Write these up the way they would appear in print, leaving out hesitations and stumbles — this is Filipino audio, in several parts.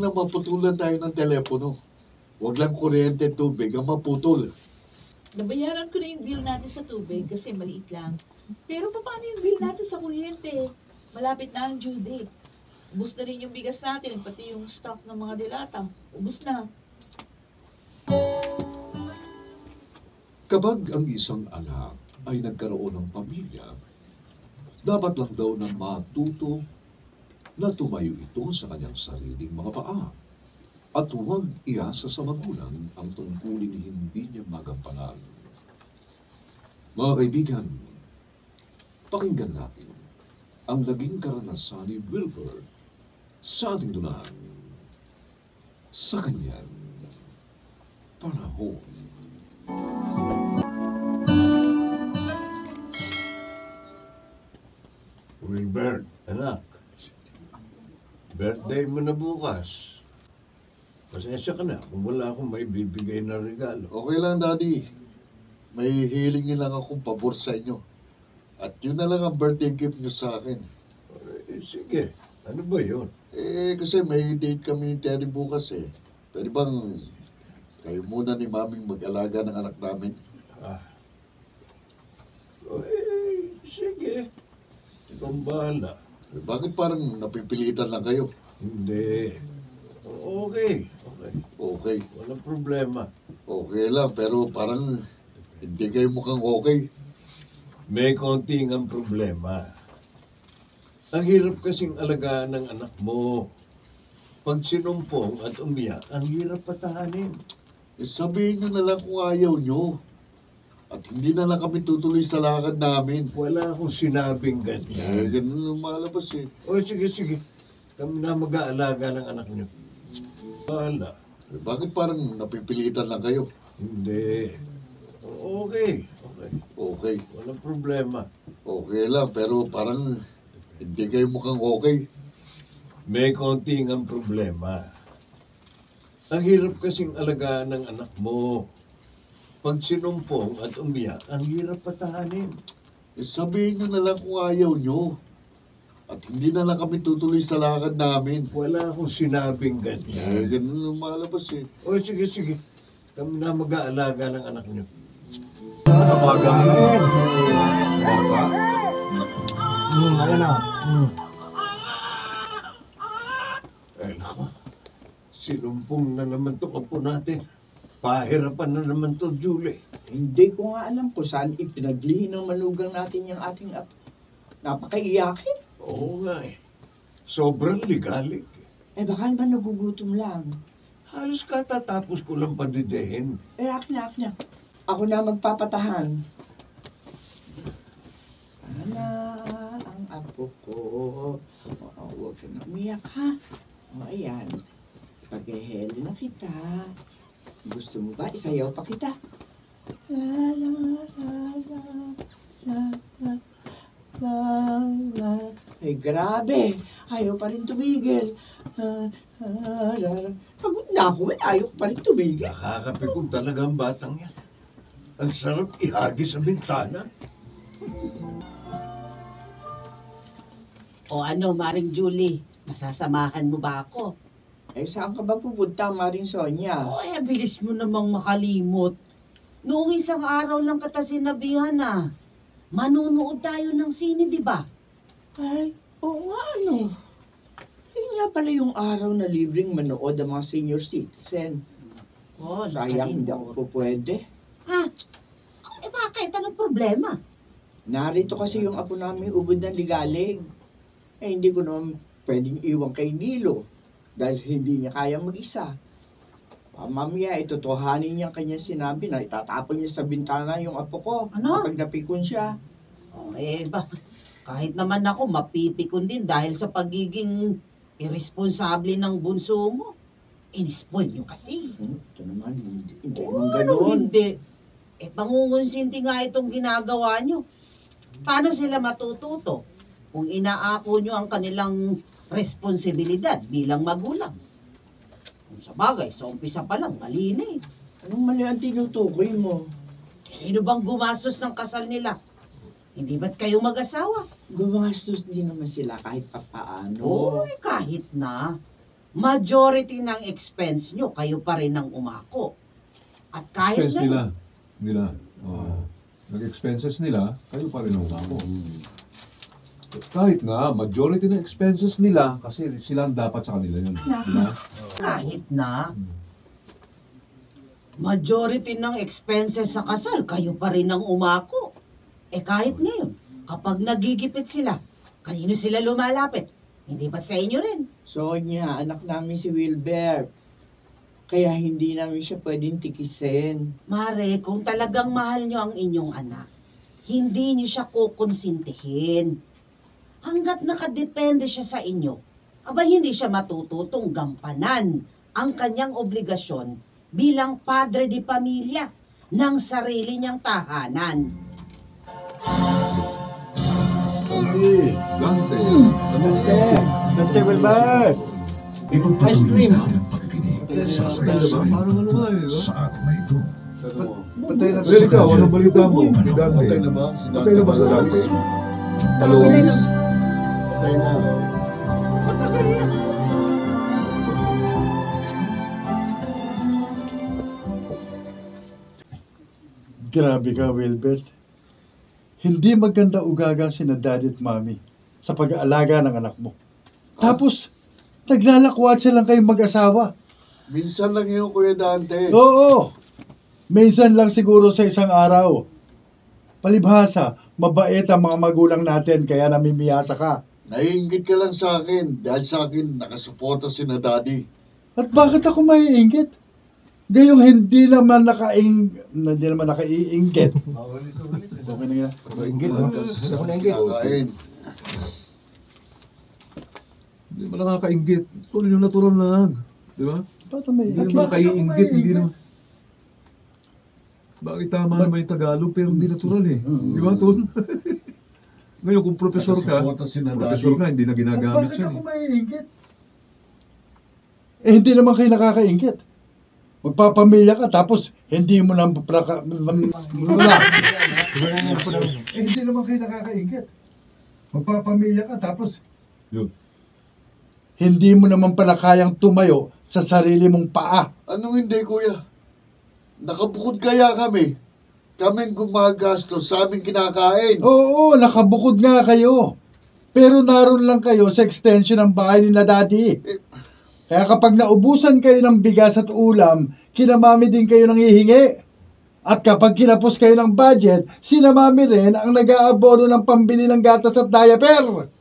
na maputulan tayo ng telepono. Huwag lang kuryente at tubig ang maputol. Nabayaran ko na yung bill natin sa tubig kasi maliit lang. Pero paano yung bill natin sa kuryente? Malapit na ang due date. Ubus na rin yung bigas natin, pati yung stock ng mga dilata. Ubus na. Kapag ang isang anak ay nagkaroon ng pamilya, dapat lang daw na matuto na tumayo ito sa kanyang sariling mga paa at huwag iasa sa magulang ang tungkulin hindi niya magampanan. Mga kaibigan, pakinggan natin ang naging karanasan ni Wilbur sa ating dulang sa kanyang panahon. Wilbert, anak. Birthday mo na bukas. Pasensya ka na kung wala akong may bibigay na regalo. Okay lang, Daddy. May hilingin lang akong pabor sa inyo. At yun na lang ang birthday gift niyo sa akin. Sige, ano ba yun? Kasi may date kami ni Terry bukas eh. Pwede bang kayo muna ni Maming mag-alaga ng anak namin? Sige. Ikaw ang bahala. Bakit parang napipilitan lang kayo? Hindi. Okay. Okay. Walang problema. Okay lang, pero parang hindi kayo mukhang okay. May konting ang problema. Ang hirap kasing alagaan ng anak mo. Pag sinumpong at umiyak, ang hirap patahanin. Sabihin nyo na lang kung ayaw nyo. At hindi na lang kami tutuloy sa lakad namin. Wala akong sinabing ganyan. Ganun ang malabas eh. O sige. Kami na mag-aalaga ng anak niyo. Bahala. Bakit parang napipilitan lang kayo? Hindi. Okay. Okay. Walang problema. Okay lang, pero parang hindi kayo mukhang okay. May konting ang problema. Ang hirap kasing alagaan ng anak mo. Pag sinumpong at umiyak, ang hirap patahanin. Sabihin nyo na lang kung ayaw nyo. At hindi na lang kami tutuloy sa lakad namin. Wala akong sinabing ganyan. Ganun ang malabas eh. O sige. Kami na mag-aalaga ng anak niyo. Ayan na. Ay, naku. Sinumpong na naman to kapo natin. Pahirapan na naman to, Julie. Hindi ko nga alam kung saan ipinaglihin ng manugang natin yung ating apo. Napakaiyakin. Oo nga eh. Sobrang ligalik. Baka naman nagugutom lang. Halos katatapos ko lang padidehin. Akna. Ako na magpapatahan. Ana, ang apo ko. Huwag ka na umiyak, ha? Ayan. Pag-ehel na kita. Gusto mo ba? Isayaw pa kita. La la la la la la la la. Ay, grabe. Ayaw pa rin tumigil. Pagod na ako eh. Ayaw pa rin tumigil. Nakakapikon talaga ang batang yan. Ang sarap ihagi sa bintana. O ano, Maring Julie, masasamahan mo ba ako? Saan ka ba pupunta, Maring Sonia? Bilis mo namang makalimot. Noong isang araw lang kita sinabihan na, manunood tayo ng sine, di ba? Oo nga, ano? Yun nga pala yung araw na libreng manood ang mga senior citizen. Sayang, hindi ako pwede. Bakit? Anong problema? Narito kasi yung apo namin ubod ng ligalig. Hindi ko naman pwedeng iwan kay Nilo dahil hindi niya kaya mag-isa. Mamaya, itotohanin niya kanya sinabi na itatapon niya sa bintana yung apo ko kapag napikon siya. Kahit naman ako, mapipikon din dahil sa pagiging irresponsable ng bunso mo. Inispoil niyo kasi. Ito naman, hindi naman ganoon. Hindi. Pangungunsinti nga itong ginagawa niyo. Paano sila matututo kung inaako niyo ang kanilang responsibilidad bilang magulang? Kung sa bagay, sa umpisa pa lang, mali na eh. Anong mali ang tinutukoy mo? Sino bang gumastos ng kasal nila? Hindi ba't kayo mag-asawa? Gumastos din naman sila kahit papaano. Kahit na. majority ng expense nyo, kayo pa rin ang umako. At kahit Expense nila. ngayon, Nila. Oh. Nag-expenses nila, kayo pa rin ang umako. Kahit nga, majority ng expenses nila, kasi sila ang dapat sa kanila yun. Diba? kahit na majority ng expenses sa kasal, kayo pa rin ang umako. Kahit ngayon, kapag nagigipit sila, kanino sila lumalapit? Hindi ba't sa inyo rin? Sonia, anak namin si Wilbert. Kaya hindi namin siya pwedeng tikisin. Mare, kung talagang mahal nyo ang inyong anak, hindi nyo siya kukonsintihin. Hanggat nakadepende siya sa inyo, aba hindi siya matututong gampanan ang kanyang obligasyon bilang padre di pamilya ng sarili niyang tahanan. Hey, Dante. Dante Wilbert! Ice cream! Parang ano nga eh, no? Sa araw na ito, Patay na Well, ikaw, anong balita mo? Si Dante. Patay na ba? Patay na ba sa Dante? Patay na. Patay na. Grabe ka, Wilbert. Hindi maganda ugaga sina daddy at mommy sa pag-aalaga ng anak mo. Tapos, naglalakwatsa lang kayong mag-asawa. Minsan lang yun, Kuya Dante. Oo, minsan lang siguro sa isang araw. Palibhasa, mabait ang mga magulang natin kaya namimiyasa ka. Naiingit ka lang sa akin. Dahil sa akin, nakasuporta si na Daddy. At bakit ako maiinggit? Gayong hindi naman nakaiinggit. Okay na yan. Naiingit. Ako nainggit. Kakain. Hindi mo nakakaingit. Tuloy yung natural lang. Di ba? Bakit Hindi maiinggit? naman nakaiingit. Hindi naman. Bakit tama naman yung Tagalog pero hindi natural eh. Di ba, Tol? Ngayon, kung profesor ka, Nakasuporta si na profesor Daddy. nga, hindi na ginagamit Bakit siya ako eh. maiinggit? Hindi naman kayo nakakaingit. Magpapamilya ka tapos hindi mo lang hindi naman kayo nakakaingit. Magpapamilya ka tapos Yun. hindi mo naman pala kayang tumayo sa sarili mong paa. Anong hindi, Kuya? Nakabukod kaya kami. Kaming gumagastos sa aming kinakain. Oo, nakabukod nga kayo. Pero naroon lang kayo sa extension ng bahay ni na daddy. Kaya kapag naubusan kayo ng bigas at ulam, kinamami din kayo ng hihingi. At kapag kinapos kayo ng budget, sina mami rin ang nag-aabono ng pambili ng gatas at diaper.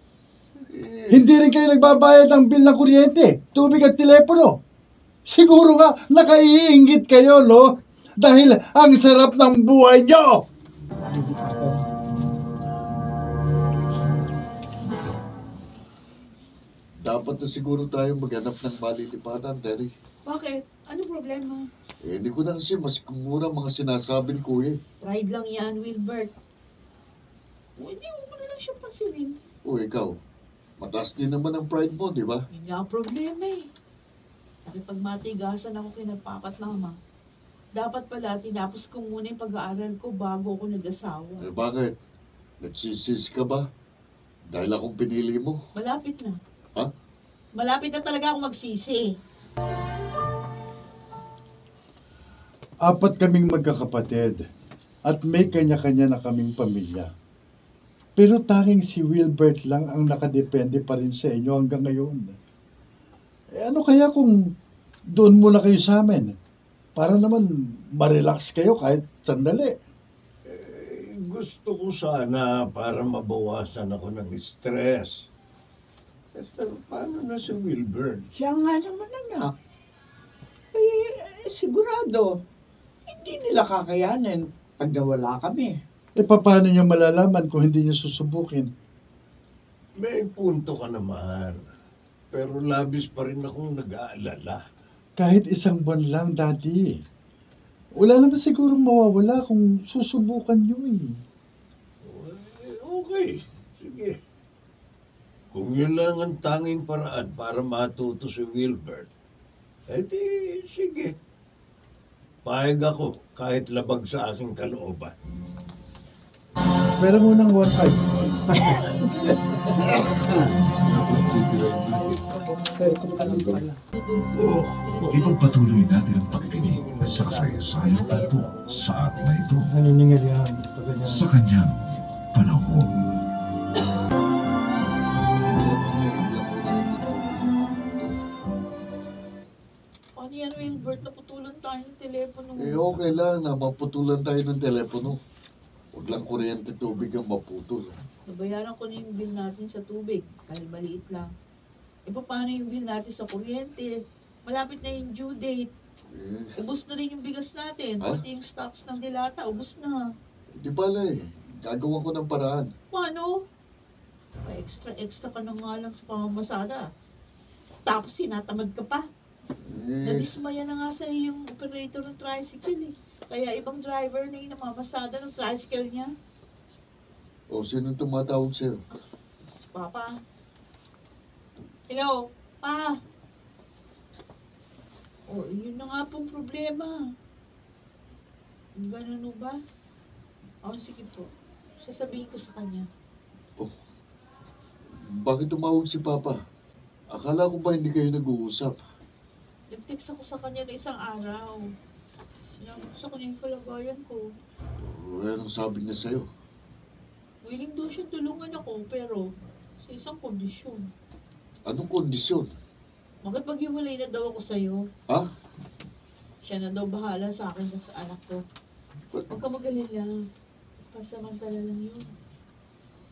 Hindi rin kayo nagbabayad ng bill ng kuryente, tubig at telepono. Siguro nga nakaiingit kayo, no? Dahil ang sarap ng buhay nyo! Dapat na siguro tayong maghanap ng malilipatan, Terry. Bakit? Ano problema? Hindi ko na kasi mas kumura mga sinasabi ni Kuya. Pride lang yan, Wilbert. Hindi mo na lang siya pansinin. O ikaw, mataas din naman ang pride mo, di ba? Yun nga ang problema eh. Nakipagmatigasan ako kay Papa at Mama. Dapat pala, tinapos ko muna yung pag-aaral ko bago ako nag-asawa. Bakit? Nagsisisi ka ba? Dahil akong pinili mo. Malapit na. Ha? Malapit na talaga ako magsisi. Apat kaming magkakapatid at may kanya-kanya na kaming pamilya. Pero tanging si Wilbert lang ang nakadepende pa rin sa inyo hanggang ngayon. Ano kaya kung doon muna kayo sa amin? Para naman ma-relax kayo kahit sandali. Gusto ko sana para mabawasan ako ng stress. Pero paano na si Wilbert? Siya nga naman, anak. Sigurado, hindi nila kakayanin pag nawala kami. Paano nyo malalaman kung hindi nyo susubukin? May punto ka naman. Pero labis pa rin akong nag-aalala. Kahit isang buwan lang, Daddy. Wala naman siguro mawawala kung susubukan nyo eh. Okay, sige. Kung yun lang ang tanging paraan para matuto si Wilbert, edi sige. Pahig ako kahit labag sa aking kalooban. Pero munang 1.5. Ipagpatuloy natin ang pakikinig sa kasaysayang tagpo sa araw na ito sa kanyang panahon. Paano yan, Wilbert? Naputulan tayo ng telepono. Okay lang na maputulan tayo ng telepono. Huwag lang kuryente tubig ang maputol. Nabayaran ko na yung bill natin sa tubig dahil maliit lang. E paano yung bill natin sa kuryente? Malapit na yung due date. Ubus na rin yung bigas natin. Ha? Pati yung stocks ng dilata, ubus na. Di bala gagawa ko ng paraan. Paano? Extra ka na nga lang sa pamamasada. Tapos sinatamad ka pa. Nadismaya na nga sa yung operator ng tricycle eh. Kaya ibang driver na yung namamasada ng tricycle niya. O, sino tumatawag sa'yo? Si Papa. Hello, Pa. Oh, yun na nga pong problema. Ganun ba? Oh, sige po. Sasabihin ko sa kanya. Bakit tumawag si Papa? Akala ko ba hindi kayo nag-uusap? Nag-text ako sa kanya na isang araw. Sinabi ko sa kanya yung kalagayan ko. Anong sabi niya sa'yo? Willing daw siyang tulungan ako, pero sa isang kondisyon. Anong kondisyon? Makipaghiwalay na daw ako sa'yo. Ha? Siya na daw bahala sa akin at sa anak ko. Huwag ka mag-alala. Pasamantala lang yun.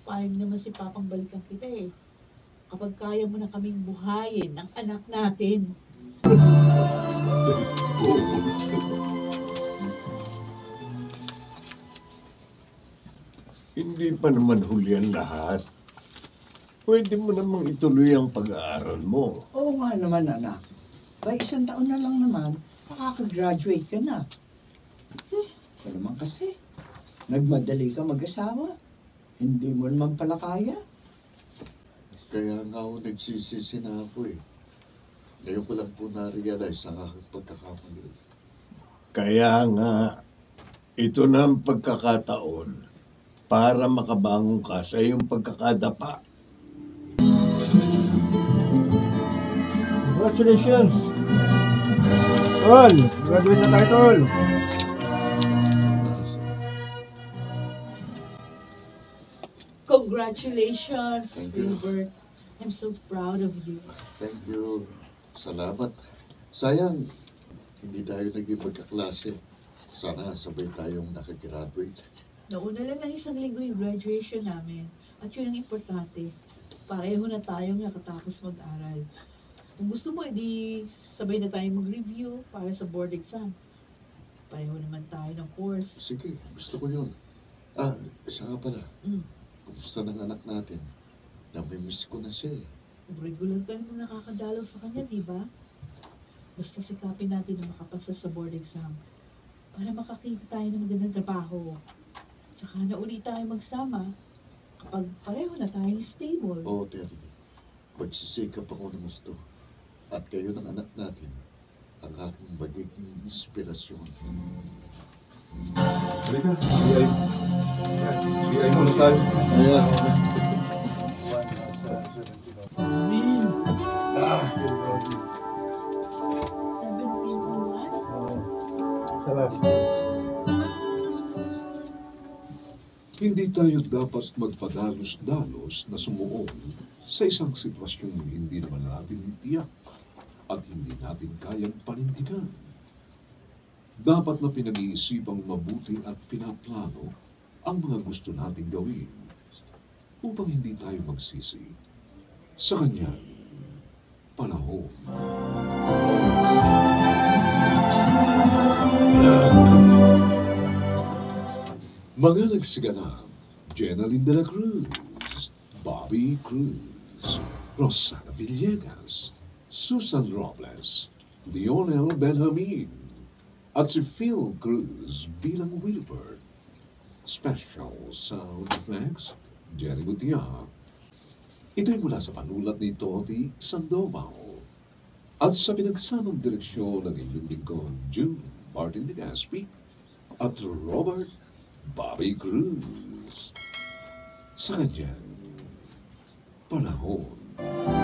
Payag naman si Papang balikan kita eh. Kapag kaya mo na kaming buhayin ng anak natin. Hindi pa naman huli ang lahat. Pwede mo namang ituloy ang pag-aaral mo. Oo nga naman, anak. By 1 taon na lang naman, makakagraduate ka na. Ito naman kasi, nagmadali ka mag-asawa. Hindi mo naman pala kaya. Kaya nga ako nagsisisi na ako eh. Ngayon ko lang po na-realize ang aking pagkakamali. Kaya nga, ito na ang pagkakataon para makabangon ka sa iyong pagkakadapa. Congratulations! Tol! Graduate na tayo, Tol! Congratulations, Thank you. Wilbert. I'm so proud of you. Thank you. Salamat. Sayang, hindi tayo naging magkaklase. Sana sabay tayong nakagraduate. Nauna lang ng 1 linggo yung graduation namin. At yun ang importante. Pareho na tayong nakatapos mag-aral. Kung gusto mo, edi sabay na tayong mag-review para sa board exam. Pareho naman tayo ng course. Sige, gusto ko yun. Isa nga pala. Kumusta ng anak natin? Namimiss ko na siya eh. Regular ka naman nakakadalaw sa kanya, di ba? Basta sikapin natin na makapasa sa board exam para makakita tayo ng magandang trabaho. Tsaka na uli tayo magsama kapag pareho na tayong stable. Oo, Terry. Magsisikap ako ng gusto. At kayo ng anak natin, ang aking magiging inspirasyon. Halika, BI. BI muna tayo. Kaya, Min, Ah! 17 buwan? Sarap. hindi tayo dapat magpadalos-dalos na sumuong sa isang sitwasyong hindi naman natin tiyak at hindi natin kayang panindigan. Dapat na pinag-iisipang mabuti at pinaplano ang mga gusto nating gawin upang hindi tayo magsisi sa kanyang panahon. Mga nagsiganap, Jenaline de la Cruz, Bobby Cruz, Rosana Villegas, Susan Robles, Lionel Benjamin, at si Phil Cruz bilang Wilbert. Special sound effects, Jerry Gutierrez. Ito'y mula sa panulat ni Toti Sandoval at sa pinagsamang direksyon ng inyong lingkod, June Martin de Gaspi at Robert Bobby Cruz. Sa kanyang panahon.